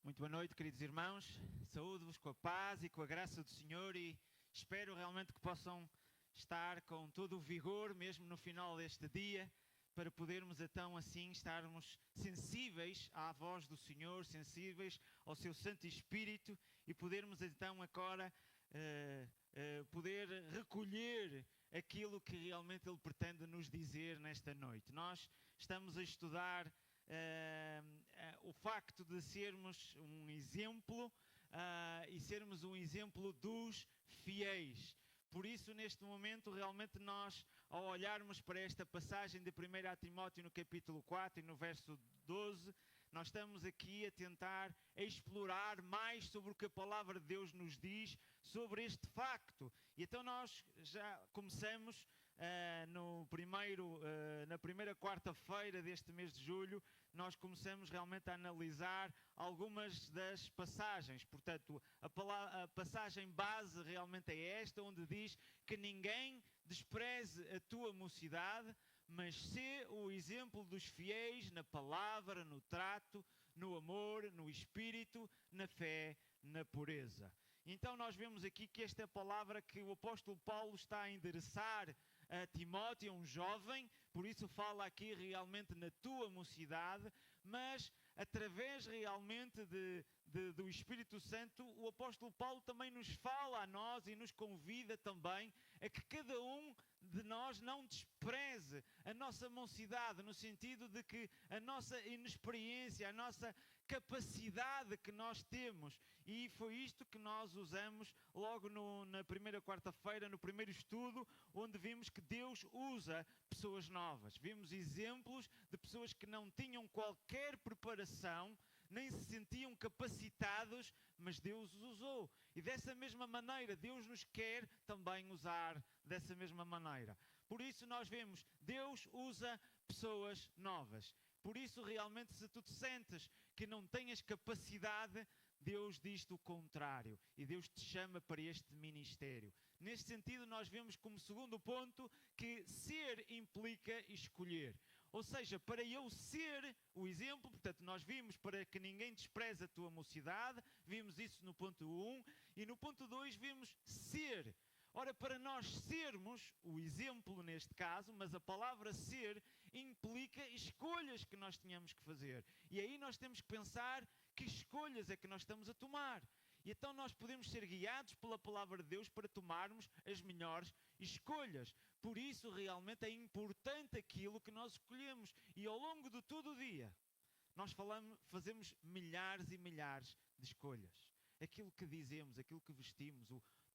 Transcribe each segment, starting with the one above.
Muito boa noite, queridos irmãos. Saúdo-vos com a paz e com a graça do Senhor e espero realmente que possam estar com todo o vigor, mesmo no final deste dia, para podermos então assim estarmos sensíveis à voz do Senhor, sensíveis ao seu Santo Espírito e podermos então agora poder recolher aquilo que realmente Ele pretende nos dizer nesta noite. Nós estamos a estudar o facto de sermos um exemplo e sermos um exemplo dos fiéis. Por isso, neste momento, realmente nós, ao olharmos para esta passagem de 1 Timóteo no capítulo 4 e no verso 12, nós estamos aqui a tentar explorar mais sobre o que a palavra de Deus nos diz sobre este facto. E então nós já começamos na primeira quarta-feira deste mês de julho, nós começamos realmente a analisar algumas das passagens. Portanto, a passagem base realmente é esta, onde diz que ninguém despreze a tua mocidade, mas sê o exemplo dos fiéis na palavra, no trato, no amor, no espírito, na fé, na pureza. Então nós vemos aqui que esta é a palavra que o apóstolo Paulo está a endereçar a Timóteo, um jovem, por isso fala aqui realmente na tua mocidade, mas através realmente do Espírito Santo, o apóstolo Paulo também nos fala a nós e nos convida também a que cada um de nós não despreze a nossa mocidade, no sentido de que a nossa inexperiência, a nossa capacidade que nós temos, e foi isto que nós usamos logo na primeira quarta-feira, no primeiro estudo, onde vimos que Deus usa pessoas novas. Vimos exemplos de pessoas que não tinham qualquer preparação, nem se sentiam capacitados, mas Deus os usou. E dessa mesma maneira, Deus nos quer também usar dessa mesma maneira. Por isso nós vemos, Deus usa pessoas novas. Por isso realmente, se tu te sentes que não tens capacidade, Deus diz-te o contrário e Deus te chama para este ministério. Neste sentido, nós vemos como segundo ponto que ser implica escolher. Ou seja, para eu ser o exemplo, portanto, nós vimos para que ninguém despreze a tua mocidade, vimos isso no ponto 1, e no ponto 2 vimos ser. Ora, para nós sermos o exemplo neste caso, mas a palavra ser implica escolhas que nós tínhamos que fazer. E aí nós temos que pensar que escolhas é que nós estamos a tomar. E então nós podemos ser guiados pela palavra de Deus para tomarmos as melhores escolhas. Por isso realmente é importante aquilo que nós escolhemos. E ao longo de todo o dia, nós fazemos milhares e milhares de escolhas. Aquilo que dizemos, aquilo que vestimos,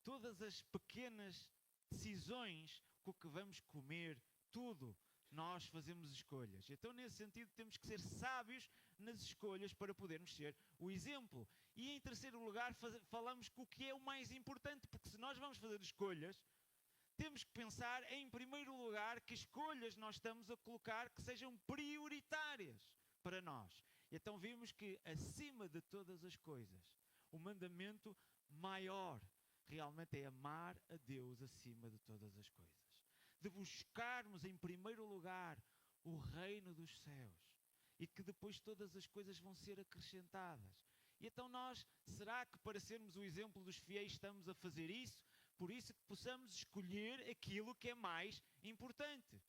todas as pequenas decisões, com o que vamos comer, tudo, nós fazemos escolhas. Então, nesse sentido, temos que ser sábios nas escolhas para podermos ser o exemplo. E, em terceiro lugar, falamos com o que é o mais importante, porque se nós vamos fazer escolhas, temos que pensar, em primeiro lugar, que escolhas nós estamos a colocar que sejam prioritárias para nós. Então, vimos que, acima de todas as coisas, o mandamento maior realmente é amar a Deus acima de todas as coisas. De buscarmos em primeiro lugar o reino dos céus e que depois todas as coisas vão ser acrescentadas. E então nós, será que para sermos o exemplo dos fiéis estamos a fazer isso? Por isso que possamos escolher aquilo que é mais importante.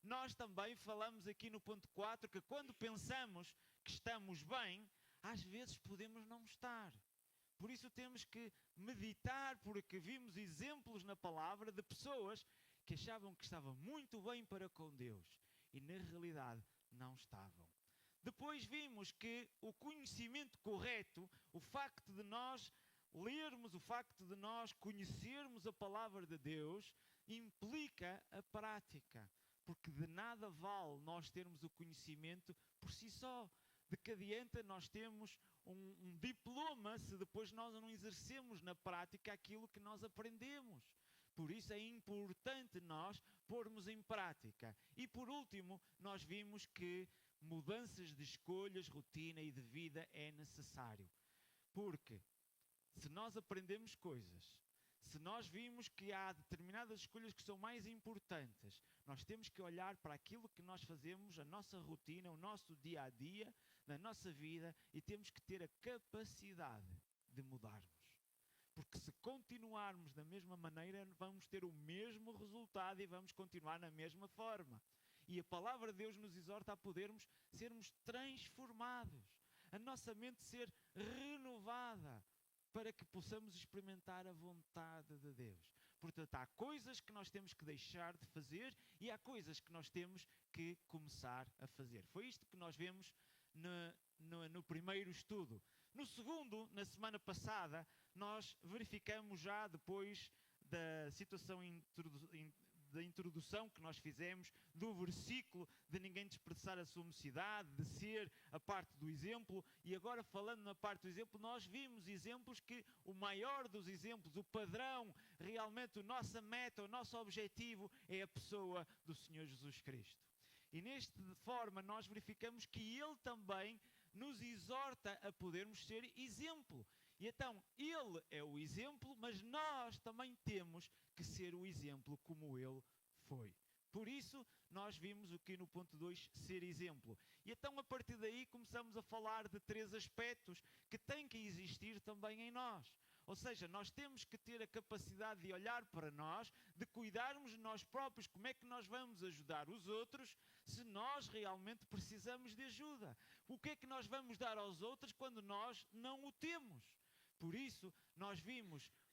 Nós também falamos aqui no ponto 4 que quando pensamos que estamos bem, às vezes podemos não estar. Por isso temos que meditar, porque vimos exemplos na palavra de pessoas que achavam que estavam muito bem para com Deus e na realidade não estavam. Depois vimos que o conhecimento correto, o facto de nós lermos, o facto de nós conhecermos a palavra de Deus, implica a prática. Porque de nada vale nós termos o conhecimento por si só. De que adianta nós termos um diploma se depois nós não exercemos na prática aquilo que nós aprendemos. Por isso é importante nós pormos em prática. E por último, nós vimos que mudanças de escolhas, rotina e de vida é necessário. Porque se nós aprendemos coisas, Se nós vimos que há determinadas escolhas que são mais importantes, nós temos que olhar para aquilo que nós fazemos, a nossa rotina, o nosso dia a dia, na nossa vida, e temos que ter a capacidade de mudarmos. Porque se continuarmos da mesma maneira, vamos ter o mesmo resultado e vamos continuar na mesma forma. E a palavra de Deus nos exorta a podermos sermos transformados, a nossa mente ser renovada, para que possamos experimentar a vontade de Deus. Portanto, há coisas que nós temos que deixar de fazer e há coisas que nós temos que começar a fazer. Foi isto que nós vemos no primeiro estudo. No segundo, na semana passada, nós verificamos já depois da situação da introdução que nós fizemos, do versículo de ninguém desprezar a sua mocidade, de ser a parte do exemplo, e agora falando na parte do exemplo, nós vimos exemplos que o maior dos exemplos, o padrão, realmente a nossa meta, o nosso objetivo é a pessoa do Senhor Jesus Cristo. E nesta forma nós verificamos que Ele também nos exorta a podermos ser exemplo. E então, Ele é o exemplo, mas nós também temos que ser o exemplo como Ele foi. Por isso, nós vimos aqui no ponto 2, ser exemplo. E então, a partir daí, começamos a falar de 3 aspectos que têm que existir também em nós. Ou seja, nós temos que ter a capacidade de olhar para nós, de cuidarmos de nós próprios, como é que nós vamos ajudar os outros, se nós realmente precisamos de ajuda. O que é que nós vamos dar aos outros quando nós não o temos? Por isso, nós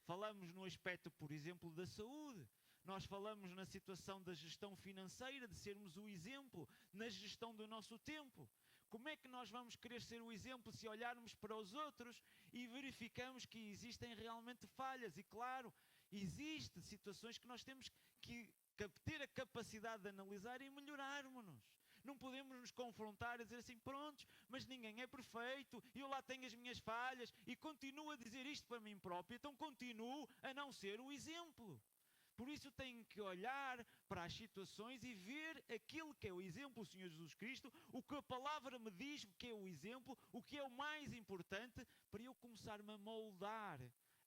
falamos no aspecto, por exemplo, da saúde. Nós falamos na situação da gestão financeira, de sermos o exemplo na gestão do nosso tempo. Como é que nós vamos querer ser o exemplo se olharmos para os outros e verificamos que existem realmente falhas? E claro, existem situações que nós temos que ter a capacidade de analisar e melhorarmos-nos. Não podemos nos confrontar e dizer assim, prontos, mas ninguém é perfeito, eu lá tenho as minhas falhas e continuo a dizer isto para mim próprio, então continuo a não ser o exemplo. Por isso tenho que olhar para as situações e ver aquilo que é o exemplo, o Senhor Jesus Cristo, o que a palavra me diz que é o exemplo, o que é o mais importante, para eu começar-me a moldar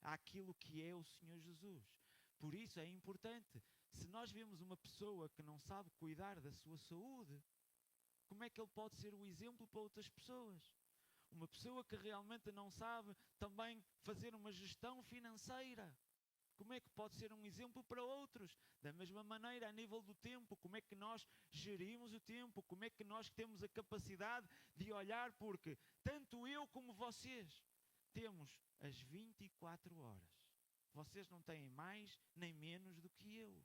àquilo que é o Senhor Jesus. Por isso é importante, se nós vemos uma pessoa que não sabe cuidar da sua saúde, como é que ele pode ser o exemplo para outras pessoas? Uma pessoa que realmente não sabe também fazer uma gestão financeira, como é que pode ser um exemplo para outros? Da mesma maneira, a nível do tempo, como é que nós gerimos o tempo? Como é que nós temos a capacidade de olhar? Porque tanto eu como vocês temos as 24 horas. Vocês não têm mais nem menos do que eu.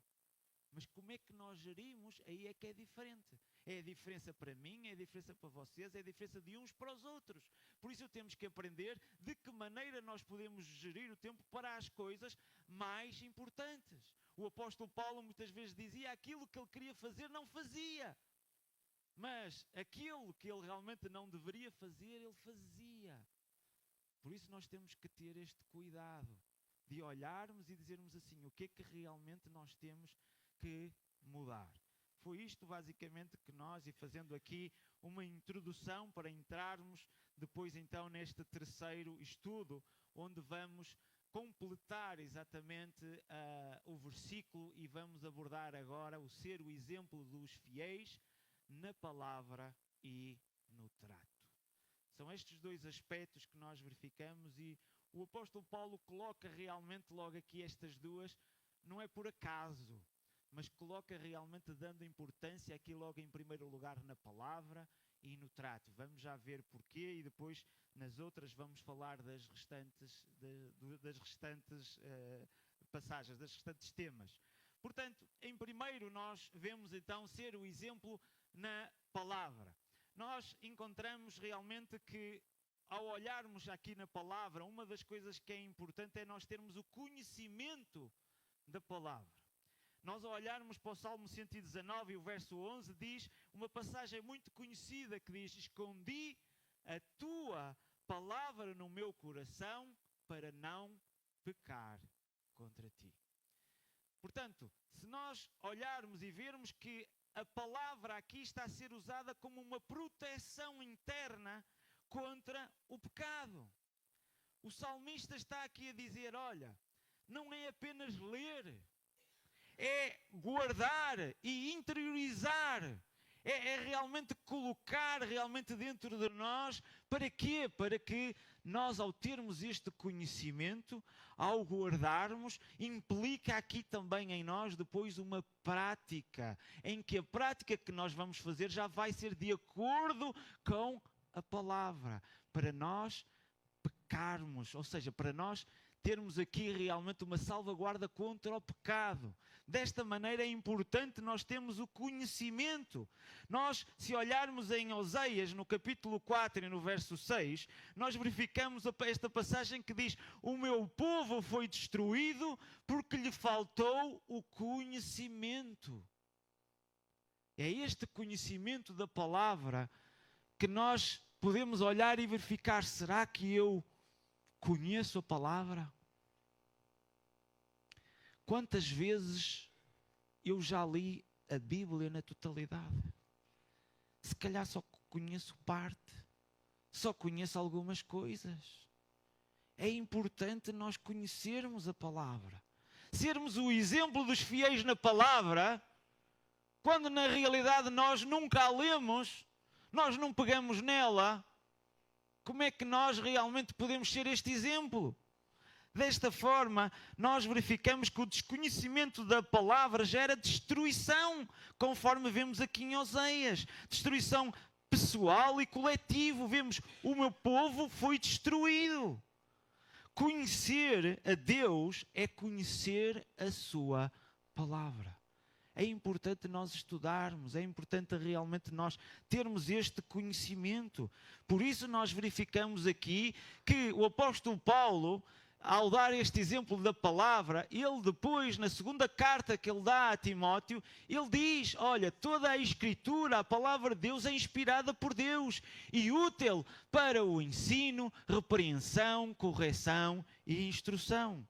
Mas como é que nós gerimos, aí é que é diferente. É a diferença para mim, é a diferença para vocês, é a diferença de uns para os outros. Por isso temos que aprender de que maneira nós podemos gerir o tempo para as coisas mais importantes. O apóstolo Paulo muitas vezes dizia aquilo que ele queria fazer, não fazia. Mas aquilo que ele realmente não deveria fazer, ele fazia. Por isso nós temos que ter este cuidado de olharmos e dizermos assim, o que é que realmente nós temos que mudar. Foi isto basicamente que nós, e fazendo aqui uma introdução para entrarmos depois então neste terceiro estudo, onde vamos completar exatamente o versículo e vamos abordar agora o ser o exemplo dos fiéis na palavra e no trato. São estes 2 aspectos que nós verificamos e o apóstolo Paulo coloca realmente logo aqui estas 2, não é por acaso, mas coloca realmente dando importância aqui logo em primeiro lugar na palavra e no trato. Vamos já ver porquê e depois nas outras vamos falar das restantes passagens, das restantes temas. Portanto, em primeiro nós vemos então ser o exemplo na palavra. Nós encontramos realmente que ao olharmos aqui na palavra, uma das coisas que é importante é nós termos o conhecimento da palavra. Nós ao olharmos para o Salmo 119 e o verso 11 diz uma passagem muito conhecida que diz: escondi a tua palavra no meu coração para não pecar contra ti. Portanto, se nós olharmos e vermos que a palavra aqui está a ser usada como uma proteção interna contra o pecado. O salmista está aqui a dizer, olha, não é apenas ler, é guardar e interiorizar. É realmente colocar realmente dentro de nós. Para quê? Para que nós, ao termos este conhecimento, ao guardarmos, implica aqui também em nós depois uma prática, em que a prática que nós vamos fazer já vai ser de acordo com a palavra, para nós pecarmos, ou seja, para nós termos aqui realmente uma salvaguarda contra o pecado. Desta maneira é importante nós termos o conhecimento. Nós, se olharmos em Oseias, no capítulo 4 e no verso 6, nós verificamos esta passagem que diz: o meu povo foi destruído porque lhe faltou o conhecimento. É este conhecimento da palavra que nós podemos olhar e verificar: será que eu conheço a palavra? Quantas vezes eu já li a Bíblia na totalidade? Se calhar só conheço parte, só conheço algumas coisas. É importante nós conhecermos a palavra, sermos o exemplo dos fiéis na palavra, quando na realidade nós nunca a lemos, nós não pegamos nela. Como é que nós realmente podemos ser este exemplo? Desta forma, nós verificamos que o desconhecimento da palavra gera destruição, conforme vemos aqui em Oseias. Destruição pessoal e coletiva. Vemos: o meu povo foi destruído. Conhecer a Deus é conhecer a sua palavra. É importante nós estudarmos, é importante realmente nós termos este conhecimento. Por isso nós verificamos aqui que o apóstolo Paulo, ao dar este exemplo da palavra, ele depois, na segunda carta que ele dá a Timóteo, ele diz: olha, toda a Escritura, a palavra de Deus, é inspirada por Deus e útil para o ensino, repreensão, correção e instrução.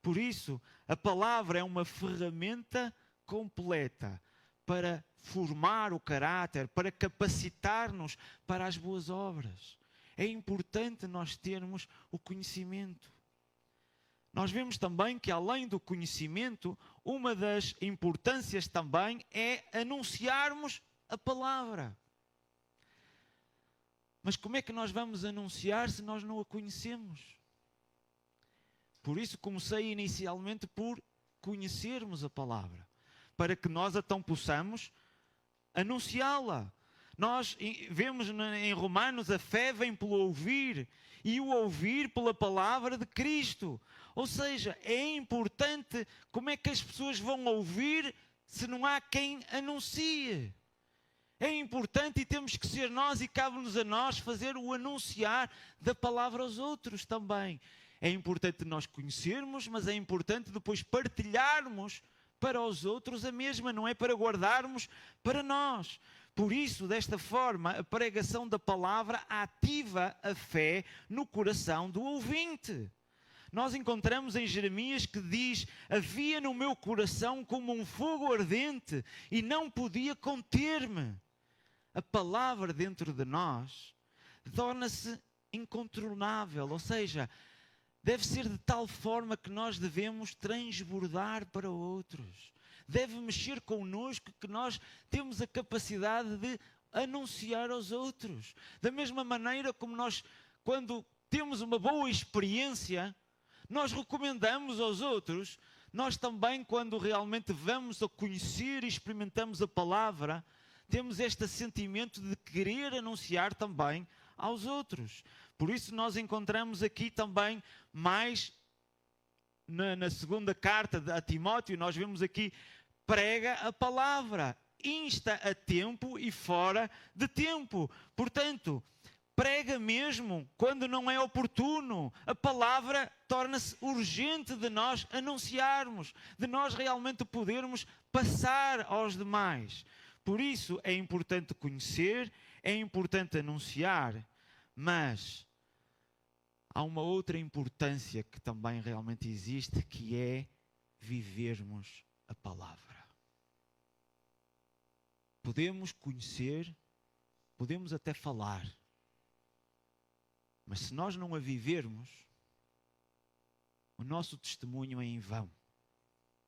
Por isso, a palavra é uma ferramenta completa para formar o caráter, para capacitar-nos para as boas obras. É importante nós termos o conhecimento. Nós vemos também que, além do conhecimento, uma das importâncias também é anunciarmos a palavra. Mas como é que nós vamos anunciar se nós não a conhecemos? Por isso comecei inicialmente por conhecermos a palavra, para que nós então possamos anunciá-la. Nós vemos em Romanos: a fé vem pelo ouvir, e o ouvir pela palavra de Cristo. Ou seja, é importante. Como é que as pessoas vão ouvir se não há quem anuncie? É importante, e temos que ser nós, e cabe-nos a nós fazer o anunciar da palavra aos outros também. É importante nós conhecermos, mas é importante depois partilharmos para os outros a mesma, não é para guardarmos para nós. Por isso, desta forma, a pregação da palavra ativa a fé no coração do ouvinte. Nós encontramos em Jeremias que diz: havia no meu coração como um fogo ardente e não podia conter-me. A palavra dentro de nós torna-se incontrolável, ou seja, deve ser de tal forma que nós devemos transbordar para outros. Deve mexer connosco, que nós temos a capacidade de anunciar aos outros. Da mesma maneira como nós, quando temos uma boa experiência, nós recomendamos aos outros, nós também, quando realmente vamos a conhecer e experimentamos a palavra, temos este sentimento de querer anunciar também aos outros. Por isso nós encontramos aqui também mais na segunda carta a Timóteo, nós vemos aqui: prega a palavra, insta a tempo e fora de tempo. Portanto, prega mesmo quando não é oportuno. A palavra torna-se urgente de nós anunciarmos, de nós realmente podermos passar aos demais. Por isso é importante conhecer, é importante anunciar, mas há uma outra importância que também realmente existe, que é vivermos a palavra. Podemos conhecer, podemos até falar, mas se nós não a vivermos, o nosso testemunho é em vão.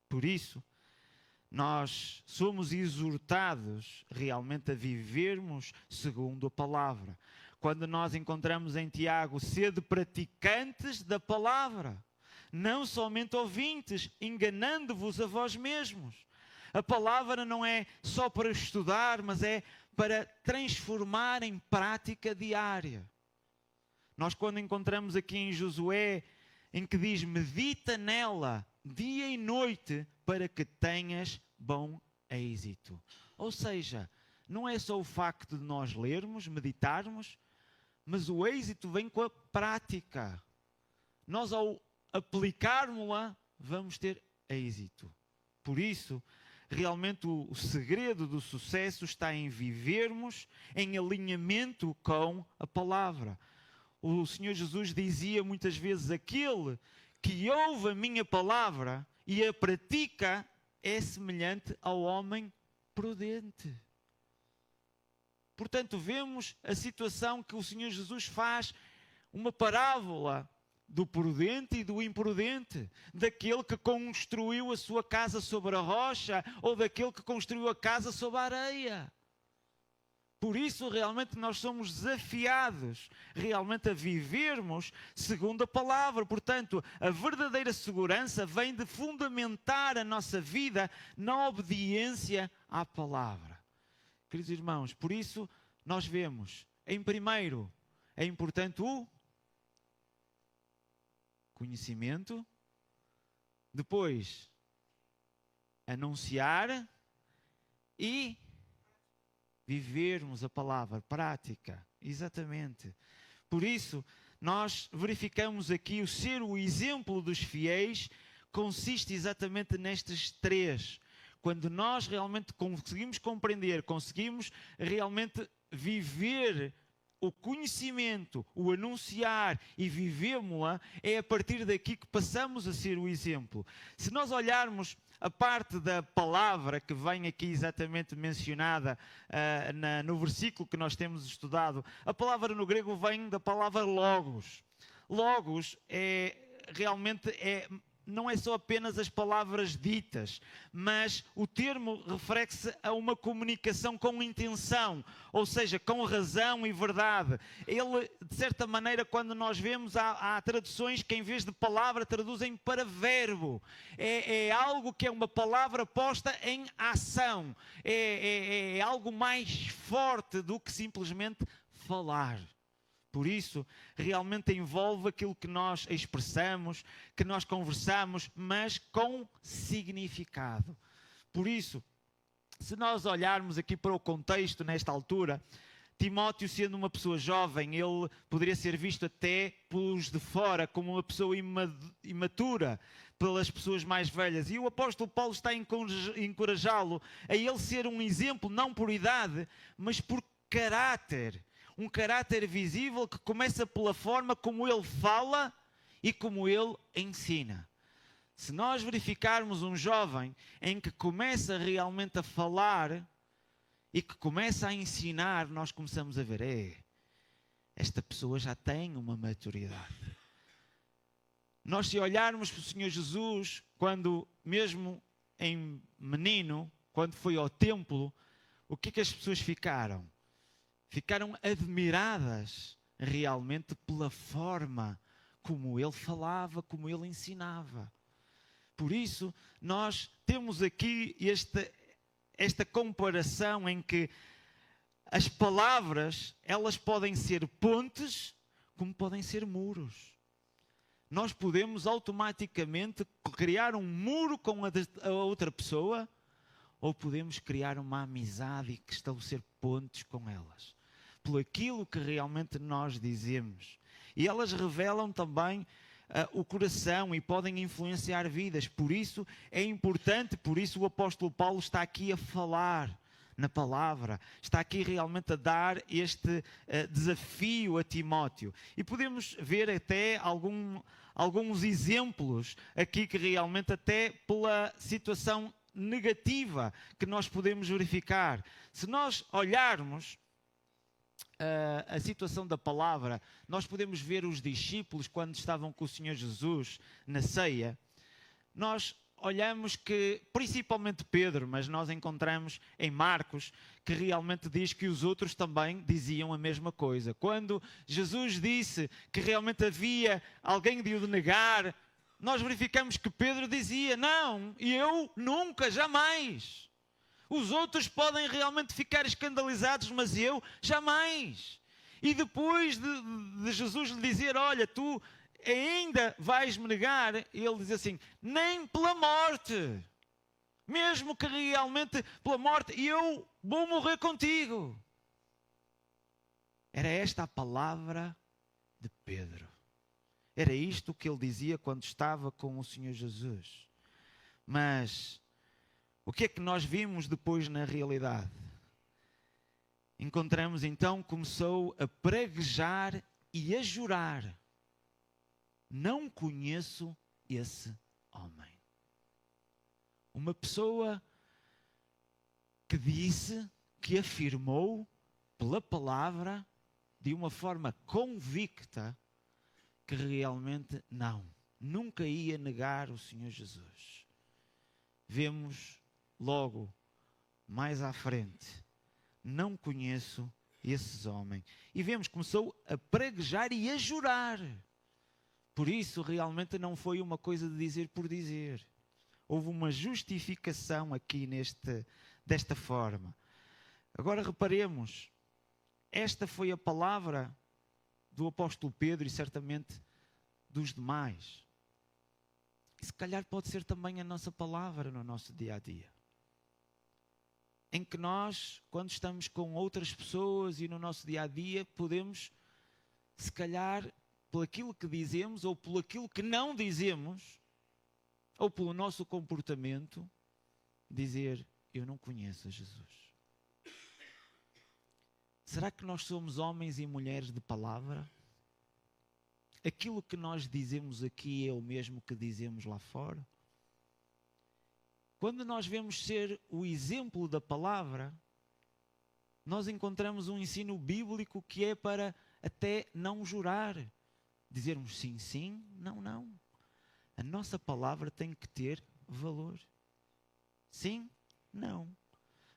Por isso, nós somos exortados realmente a vivermos segundo a palavra. Quando nós encontramos em Tiago, sede praticantes da palavra, não somente ouvintes, enganando-vos a vós mesmos. A palavra não é só para estudar, mas é para transformar em prática diária. Nós quando encontramos aqui em Josué, em que diz, medita nela dia e noite para que tenhas bom êxito. Ou seja, não é só o facto de nós lermos, meditarmos, mas o êxito vem com a prática. Nós ao aplicarmos-la, vamos ter êxito. Por isso, realmente o segredo do sucesso está em vivermos em alinhamento com a palavra. O Senhor Jesus dizia muitas vezes, aquele que ouve a minha palavra e a pratica é semelhante ao homem prudente. Portanto, vemos a situação que o Senhor Jesus faz, uma parábola do prudente e do imprudente, daquele que construiu a sua casa sobre a rocha ou daquele que construiu a casa sobre a areia. Por isso, realmente, nós somos desafiados realmente a vivermos segundo a palavra. Portanto, a verdadeira segurança vem de fundamentar a nossa vida na obediência à palavra. Queridos irmãos, por isso, nós vemos, em primeiro, é importante o conhecimento, depois, anunciar e vivermos a palavra, prática, exatamente. Por isso, nós verificamos aqui o ser o exemplo dos fiéis consiste exatamente nestes três. Quando nós realmente conseguimos compreender, conseguimos realmente viver o conhecimento, o anunciar e vivemos-la, é a partir daqui que passamos a ser o exemplo. Se nós olharmos a parte da palavra que vem aqui exatamente mencionada no versículo que nós temos estudado, a palavra no grego vem da palavra logos. Logos não é só apenas as palavras ditas, mas o termo refere-se a uma comunicação com intenção, ou seja, com razão e verdade. Ele, de certa maneira, quando nós vemos, há traduções que em vez de palavra traduzem para verbo. É algo que é uma palavra posta em ação. É algo mais forte do que simplesmente falar. Por isso, realmente envolve aquilo que nós expressamos, que nós conversamos, mas com significado. Por isso, se nós olharmos aqui para o contexto nesta altura, Timóteo, sendo uma pessoa jovem, ele poderia ser visto até pelos de fora como uma pessoa imatura, pelas pessoas mais velhas. E o apóstolo Paulo está a encorajá-lo a ele ser um exemplo, não por idade, mas por caráter. Um caráter visível que começa pela forma como ele fala e como ele ensina. Se nós verificarmos um jovem em que começa realmente a falar e que começa a ensinar, nós começamos a ver, esta pessoa já tem uma maturidade. Nós, se olharmos para o Senhor Jesus, quando mesmo em menino, quando foi ao templo, o que as pessoas ficaram? Ficaram admiradas realmente pela forma como ele falava, como ele ensinava. Por isso, nós temos aqui esta comparação em que as palavras, elas podem ser pontes, como podem ser muros. Nós podemos automaticamente criar um muro com a outra pessoa, ou podemos criar uma amizade e estabelecer pontes com elas. Por aquilo que realmente nós dizemos. E elas revelam também o coração e podem influenciar vidas. Por isso é importante, por isso o apóstolo Paulo está aqui a falar na palavra. Está aqui realmente a dar este desafio a Timóteo. E podemos ver até alguns exemplos aqui que realmente até pela situação negativa que nós podemos verificar. Se nós olharmos a situação da palavra, nós podemos ver os discípulos quando estavam com o Senhor Jesus na ceia. Nós olhamos que, principalmente Pedro, mas nós encontramos em Marcos, que realmente diz que os outros também diziam a mesma coisa. Quando Jesus disse que realmente havia alguém de o negar, nós verificamos que Pedro dizia: não, eu nunca, jamais. Os outros podem realmente ficar escandalizados, mas eu jamais. E depois de Jesus lhe dizer: olha, tu ainda vais-me negar, ele diz assim: nem pela morte, mesmo que realmente pela morte, eu vou morrer contigo. Era esta a palavra de Pedro. Era isto que ele dizia quando estava com o Senhor Jesus. Mas o que é que nós vimos depois na realidade? Encontramos então, começou a praguejar e a jurar: não conheço esse homem. Uma pessoa que disse, que afirmou pela palavra, de uma forma convicta, que realmente nunca ia negar o Senhor Jesus. Vemos logo mais à frente: não conheço esse homem. E vemos que começou a praguejar e a jurar. Por isso, realmente não foi uma coisa de dizer por dizer. Houve uma justificação aqui desta forma. Agora reparemos, esta foi a palavra do apóstolo Pedro e certamente dos demais. E se calhar pode ser também a nossa palavra no nosso dia a dia. Em que nós, quando estamos com outras pessoas e no nosso dia a dia, podemos, se calhar, por aquilo que dizemos ou por aquilo que não dizemos, ou pelo nosso comportamento, dizer: eu não conheço a Jesus. Será que nós somos homens e mulheres de palavra? Aquilo que nós dizemos aqui é o mesmo que dizemos lá fora? Quando nós vemos ser o exemplo da palavra, nós encontramos um ensino bíblico que é para até não jurar. Dizermos sim, sim, não, não. A nossa palavra tem que ter valor. Sim, não.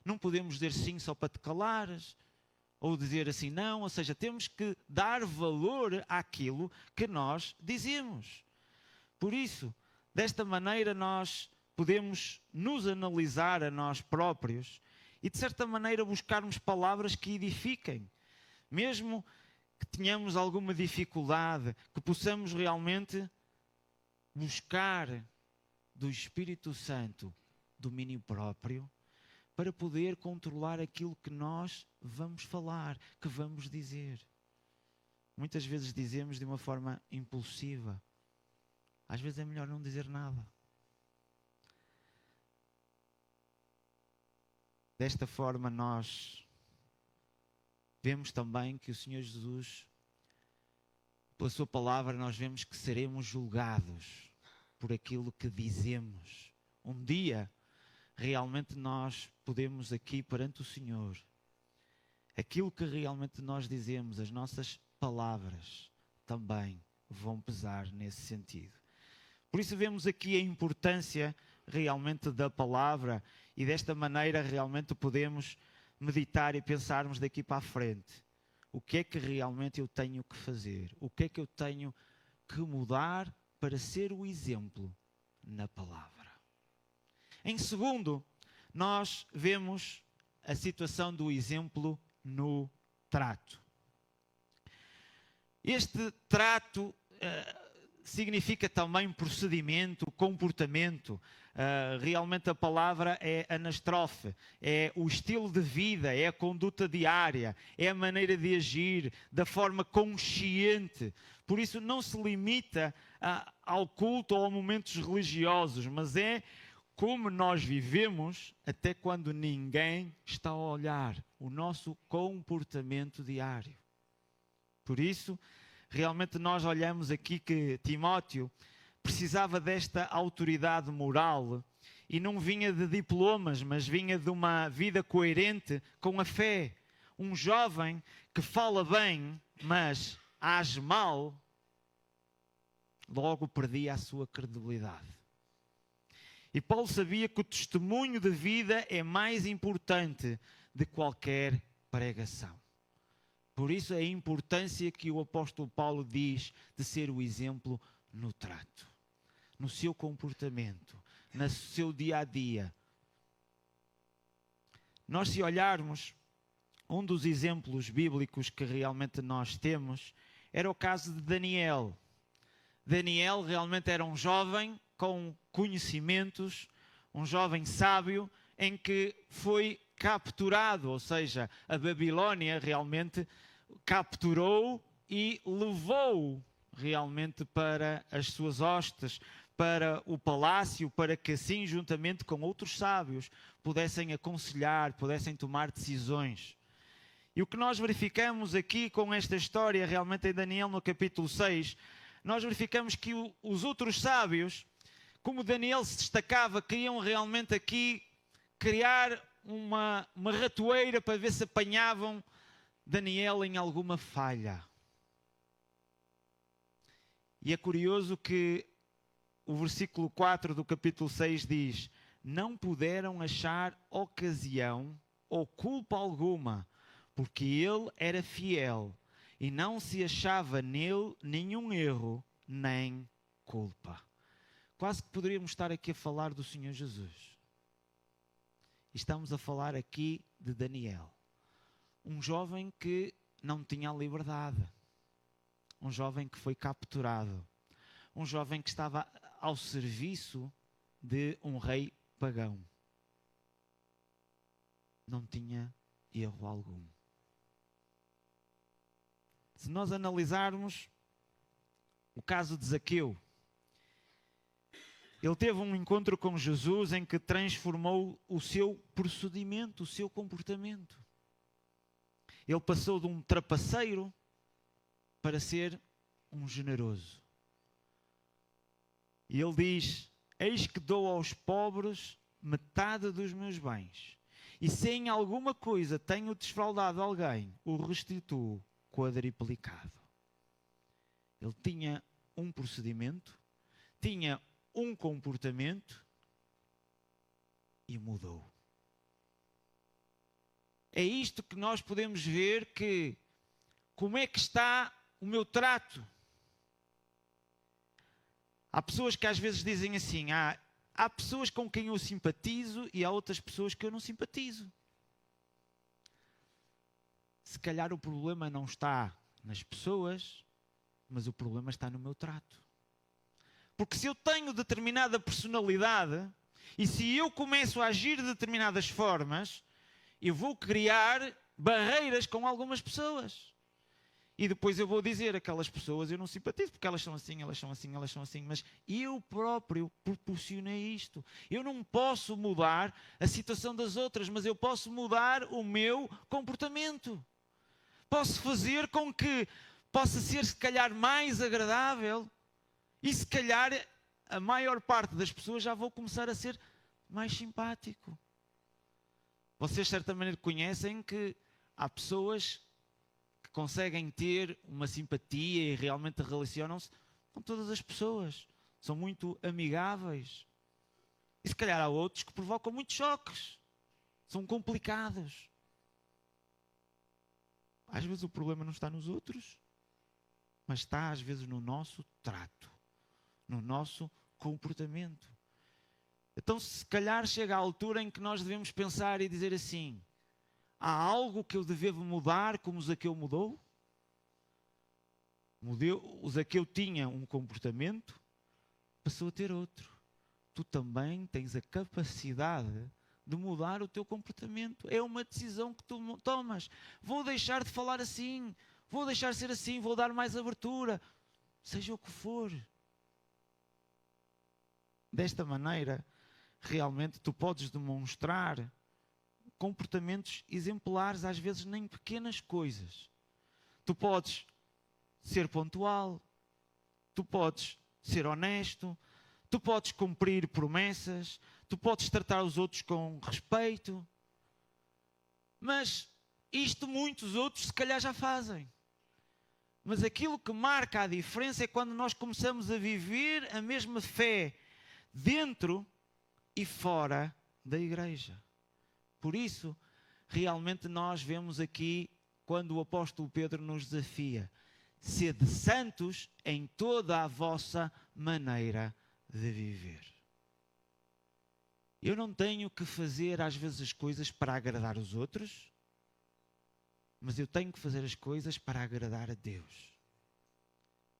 Não podemos dizer sim só para te calares, ou dizer assim não, ou seja, temos que dar valor àquilo que nós dizemos. Por isso, desta maneira nós podemos nos analisar a nós próprios e de certa maneira buscarmos palavras que edifiquem. Mesmo que tenhamos alguma dificuldade, que possamos realmente buscar do Espírito Santo domínio próprio, para poder controlar aquilo que nós vamos falar, que vamos dizer. Muitas vezes dizemos de uma forma impulsiva. Às vezes é melhor não dizer nada. Desta forma nós vemos também que o Senhor Jesus, pela sua palavra, nós vemos que seremos julgados por aquilo que dizemos. Um dia, realmente nós podemos aqui perante o Senhor, aquilo que realmente nós dizemos, as nossas palavras também vão pesar nesse sentido. Por isso vemos aqui a importância realmente da palavra e desta maneira realmente podemos meditar e pensarmos daqui para a frente. O que é que realmente eu tenho que fazer? O que é que eu tenho que mudar para ser o exemplo na palavra? Em segundo, nós vemos a situação do exemplo no trato. Este trato significa também procedimento, comportamento. Realmente a palavra é anastrofe, é o estilo de vida, é a conduta diária, é a maneira de agir, da forma consciente. Por isso não se limita ao culto ou a momentos religiosos, mas é como nós vivemos até quando ninguém está a olhar, o nosso comportamento diário. Por isso, realmente nós olhamos aqui que Timóteo precisava desta autoridade moral e não vinha de diplomas, mas vinha de uma vida coerente com a fé. um jovem que fala bem, mas age mal, logo perdia a sua credibilidade. E Paulo sabia que o testemunho de vida é mais importante de qualquer pregação. Por isso a importância que o apóstolo Paulo diz de ser o exemplo no trato, no seu comportamento, no seu dia a dia. Nós, se olharmos, um dos exemplos bíblicos que realmente nós temos era o caso de Daniel. Daniel realmente era um jovem com conhecimentos, um jovem sábio, em que foi capturado, ou seja, a Babilónia realmente capturou e levou realmente para as suas hostes, para o palácio, para que assim, juntamente com outros sábios, pudessem aconselhar, pudessem tomar decisões. E o que nós verificamos aqui com esta história, realmente em Daniel no capítulo 6, nós verificamos que os outros sábios, como Daniel se destacava, queriam realmente aqui criar uma ratoeira para ver se apanhavam Daniel em alguma falha. E é curioso que o versículo 4 do capítulo 6 diz: não puderam achar ocasião ou culpa alguma, porque ele era fiel e não se achava nele nenhum erro nem culpa. Quase que poderíamos estar aqui a falar do Senhor Jesus. Estamos a falar aqui de Daniel. Um jovem que não tinha a liberdade. Um jovem que foi capturado. Um jovem que estava ao serviço de um rei pagão. Não tinha erro algum. Se nós analisarmos o caso de Zaqueu, ele teve um encontro com Jesus em que transformou o seu procedimento, o seu comportamento. Ele passou de um trapaceiro para ser um generoso. E ele diz: eis que dou aos pobres metade dos meus bens. E se em alguma coisa tenho desfraudado alguém, o restituo quadriplicado. Ele tinha um procedimento, tinha um comportamento e mudou. É isto que nós podemos ver, que como é que está o meu trato. Há pessoas que às vezes dizem assim: há pessoas com quem eu simpatizo e há outras pessoas que eu não simpatizo. Se calhar o problema não está nas pessoas, mas o problema está no meu trato. Porque se eu tenho determinada personalidade e se eu começo a agir de determinadas formas, eu vou criar barreiras com algumas pessoas. E depois eu vou dizer: aquelas pessoas eu não simpatizo porque elas são assim, elas são assim, elas são assim. Mas eu próprio proporcionei isto. Eu não posso mudar a situação das outras, mas eu posso mudar o meu comportamento. Posso fazer com que possa ser, se calhar, mais agradável. E se calhar a maior parte das pessoas já vou começar a ser mais simpático. Vocês certamente conhecem que há pessoas que conseguem ter uma simpatia e realmente relacionam-se com todas as pessoas. São muito amigáveis. E se calhar há outros que provocam muitos choques. São complicados. Às vezes o problema não está nos outros, mas está às vezes no nosso trato, no nosso comportamento. Então, se calhar chega a altura em que nós devemos pensar e dizer assim: há algo que eu devo mudar como o Zaqueu mudou? O Zaqueu tinha um comportamento, passou a ter outro. Tu também tens a capacidade de mudar o teu comportamento. É uma decisão que tu tomas. Vou deixar de falar assim, vou deixar de ser assim, vou dar mais abertura. Seja o que for. Desta maneira, realmente tu podes demonstrar comportamentos exemplares, às vezes nem pequenas coisas. Tu podes ser pontual, tu podes ser honesto, tu podes cumprir promessas, tu podes tratar os outros com respeito. Mas isto muitos outros se calhar já fazem. Mas aquilo que marca a diferença é quando nós começamos a viver a mesma fé dentro e fora da igreja. Por isso, realmente nós vemos aqui, quando o apóstolo Pedro nos desafia, sede santos em toda a vossa maneira de viver. Eu não tenho que fazer às vezes as coisas para agradar os outros, mas eu tenho que fazer as coisas para agradar a Deus.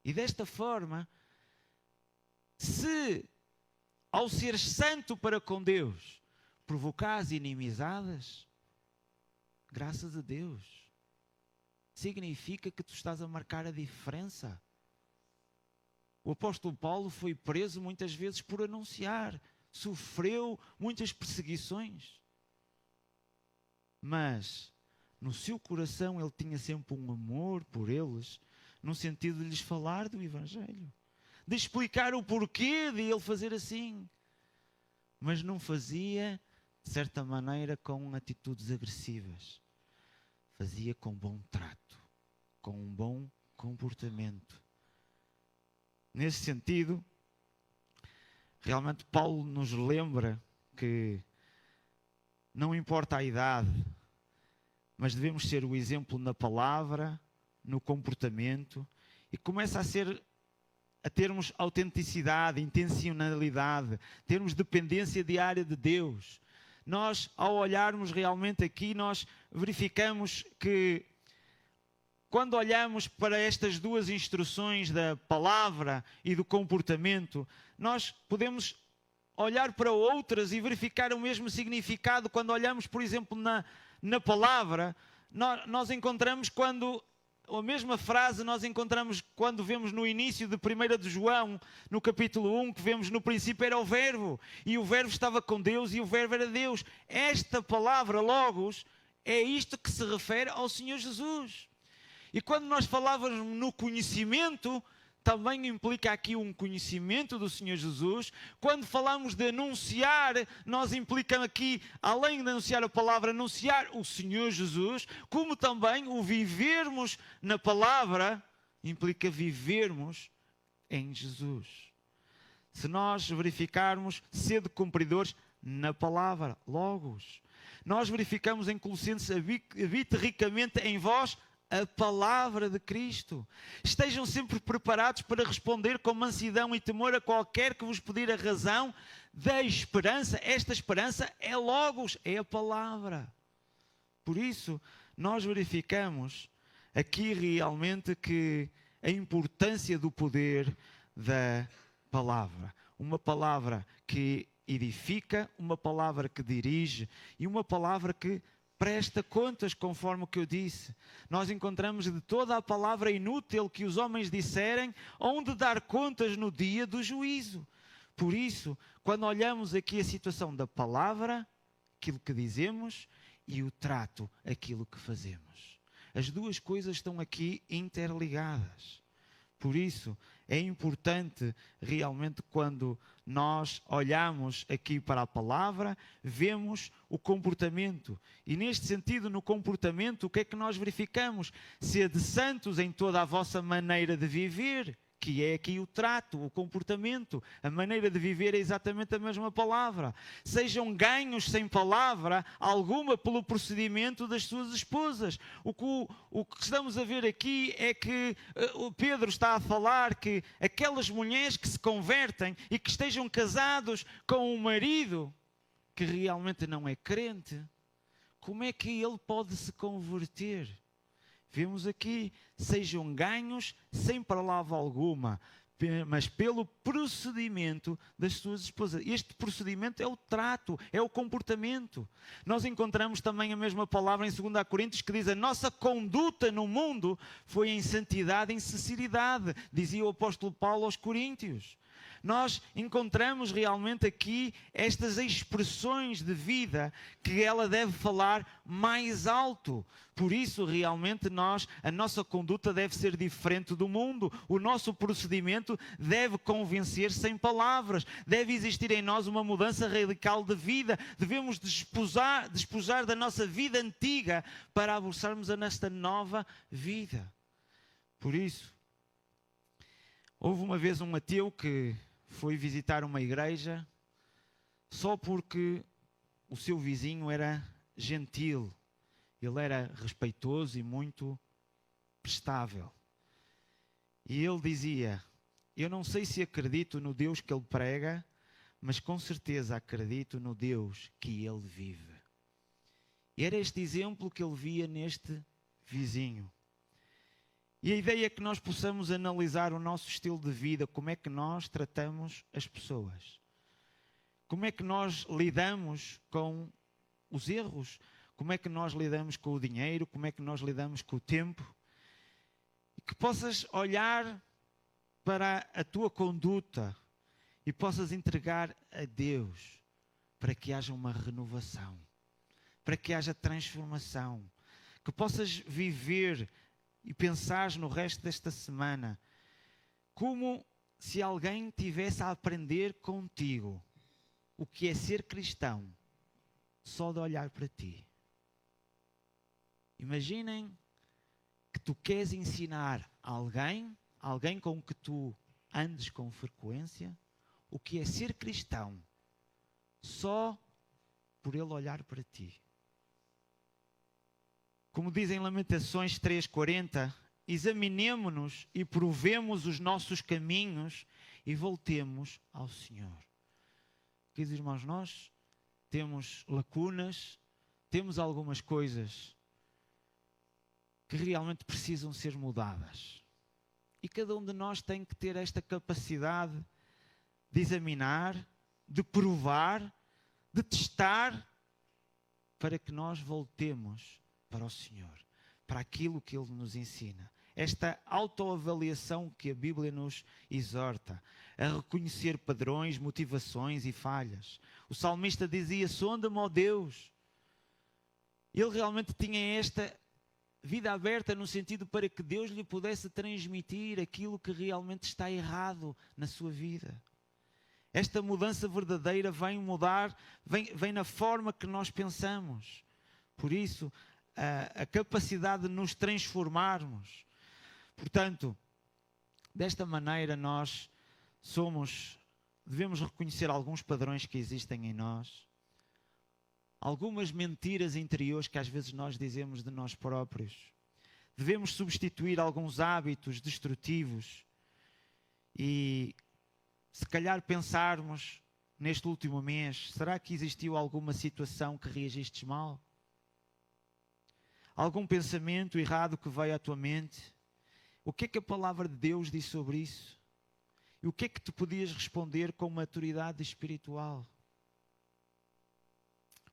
E desta forma, se ao seres santo para com Deus, provocas inimizades, graças a Deus, significa que tu estás a marcar a diferença. O apóstolo Paulo foi preso muitas vezes por anunciar, sofreu muitas perseguições, mas no seu coração ele tinha sempre um amor por eles, no sentido de lhes falar do Evangelho, de explicar o porquê de ele fazer assim, mas não fazia de certa maneira com atitudes agressivas, fazia com bom trato, com um bom comportamento. Nesse sentido, realmente Paulo nos lembra que não importa a idade, mas devemos ser o exemplo na palavra, no comportamento, e começa a termos autenticidade, intencionalidade, termos dependência diária de Deus. Nós, ao olharmos realmente aqui, nós verificamos que quando olhamos para estas duas instruções da palavra e do comportamento, nós podemos olhar para outras e verificar o mesmo significado. Quando olhamos, por exemplo, na palavra, nós encontramos a mesma frase nós encontramos quando vemos no início de 1 de João, no capítulo 1, que vemos no princípio era o Verbo, e o Verbo estava com Deus e o Verbo era Deus. Esta palavra, Logos, é isto que se refere ao Senhor Jesus. E quando nós falávamos no conhecimento, também implica aqui um conhecimento do Senhor Jesus. Quando falamos de anunciar, nós implicamos aqui, além de anunciar a palavra, anunciar o Senhor Jesus, como também o vivermos na palavra, implica vivermos em Jesus. Se nós verificarmos, sede cumpridores na palavra, Logos. Nós verificamos em Colossenses, habite ricamente em vós a palavra de Cristo. Estejam sempre preparados para responder com mansidão e temor a qualquer que vos pedir a razão da esperança. Esta esperança é Logos, é a palavra. Por isso, nós verificamos aqui realmente que a importância do poder da palavra. Uma palavra que edifica, uma palavra que dirige e uma palavra que presta contas, conforme o que eu disse. Nós encontramos de toda a palavra inútil que os homens disserem, onde dar contas no dia do juízo. Por isso, quando olhamos aqui a situação da palavra, aquilo que dizemos, e o trato, aquilo que fazemos. As duas coisas estão aqui interligadas. Por isso, é importante realmente quando nós olhamos aqui para a palavra, vemos o comportamento. E neste sentido, no comportamento, o que é que nós verificamos? Sede santos em toda a vossa maneira de viver, que é aqui o trato, o comportamento. A maneira de viver é exatamente a mesma palavra. Sejam ganhos sem palavra alguma pelo procedimento das suas esposas. O que estamos a ver aqui é que o Pedro está a falar que aquelas mulheres que se convertem e que estejam casados com um marido que realmente não é crente, como é que ele pode se converter? Vemos aqui, sejam ganhos sem palavra alguma, mas pelo procedimento das suas esposas. Este procedimento é o trato, é o comportamento. Nós encontramos também a mesma palavra em 2 Coríntios que diz: a nossa conduta no mundo foi em santidade, em sinceridade, dizia o apóstolo Paulo aos Coríntios. nós encontramos realmente aqui estas expressões de vida que ela deve falar mais alto. Por isso, realmente, a nossa conduta deve ser diferente do mundo. O nosso procedimento deve convencer sem palavras. Deve existir em nós uma mudança radical de vida. Devemos despojar da nossa vida antiga para avançarmos a nesta nova vida. Por isso, houve uma vez um ateu que foi visitar uma igreja só porque o seu vizinho era gentil. Ele era respeitoso e muito prestável. E ele dizia: eu não sei se acredito no Deus que ele prega, mas com certeza acredito no Deus que ele vive. E era este exemplo que ele via neste vizinho. E a ideia é que nós possamos analisar o nosso estilo de vida, como é que nós tratamos as pessoas. Como é que nós lidamos com os erros, como é que nós lidamos com o dinheiro, como é que nós lidamos com o tempo. E que possas olhar para a tua conduta e possas entregar a Deus para que haja uma renovação, para que haja transformação, que possas viver e pensares no resto desta semana como se alguém tivesse a aprender contigo o que é ser cristão só de olhar para ti. Imaginem que tu queres ensinar alguém com que tu andes com frequência, o que é ser cristão só por ele olhar para ti. Como diz em Lamentações 3:40, examinemo-nos e provemos os nossos caminhos e voltemos ao Senhor. Queridos irmãos, nós temos lacunas, temos algumas coisas que realmente precisam ser mudadas. E cada um de nós tem que ter esta capacidade de examinar, de provar, de testar, para que nós voltemos para o Senhor, para aquilo que Ele nos ensina. Esta autoavaliação que a Bíblia nos exorta, a reconhecer padrões, motivações e falhas. O salmista dizia: sonda-me, ó Deus. Ele realmente tinha esta vida aberta no sentido para que Deus lhe pudesse transmitir aquilo que realmente está errado na sua vida. Esta mudança verdadeira vem na forma que nós pensamos. Por isso, a capacidade de nos transformarmos. Portanto, desta maneira nós devemos reconhecer alguns padrões que existem em nós, algumas mentiras interiores que às vezes nós dizemos de nós próprios. Devemos substituir alguns hábitos destrutivos e, se calhar, pensarmos neste último mês: será que existiu alguma situação que reagistes mal? Algum pensamento errado que veio à tua mente? O que é que a palavra de Deus diz sobre isso? E o que é que tu podias responder com maturidade espiritual?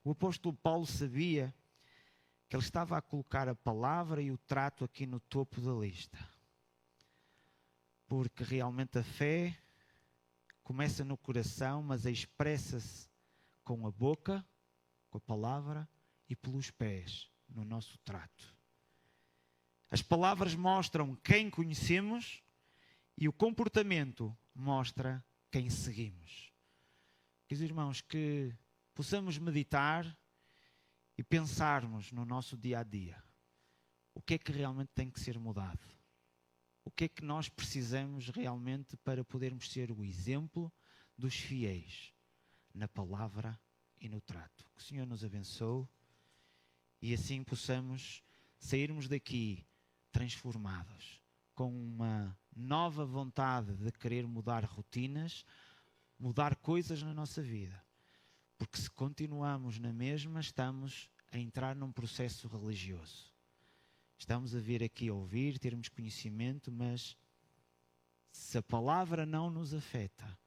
O apóstolo Paulo sabia que ele estava a colocar a palavra e o trato aqui no topo da lista. Porque realmente a fé começa no coração, mas expressa-se com a boca, com a palavra e pelos pés, no nosso trato. As palavras mostram quem conhecemos e o comportamento mostra quem seguimos. Queridos irmãos, que possamos meditar e pensarmos no nosso dia a dia. O que é que realmente tem que ser mudado? O que é que nós precisamos realmente para podermos ser o exemplo dos fiéis na palavra e no trato? Que o Senhor nos abençoe e assim possamos sairmos daqui transformados, com uma nova vontade de querer mudar rotinas, mudar coisas na nossa vida. Porque se continuamos na mesma, estamos a entrar num processo religioso. Estamos a vir aqui a ouvir, termos conhecimento, mas se a palavra não nos afeta,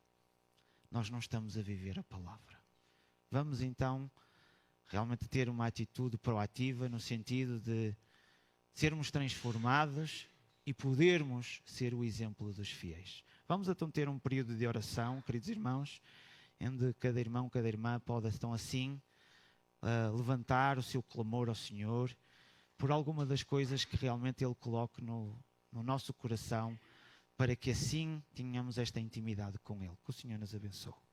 nós não estamos a viver a palavra. Vamos então realmente ter uma atitude proativa no sentido de sermos transformados e podermos ser o exemplo dos fiéis. Vamos então ter um período de oração, queridos irmãos, onde cada irmão, cada irmã pode então assim levantar o seu clamor ao Senhor por alguma das coisas que realmente Ele coloque no nosso coração, para que assim tenhamos esta intimidade com Ele. Que o Senhor nos abençoe.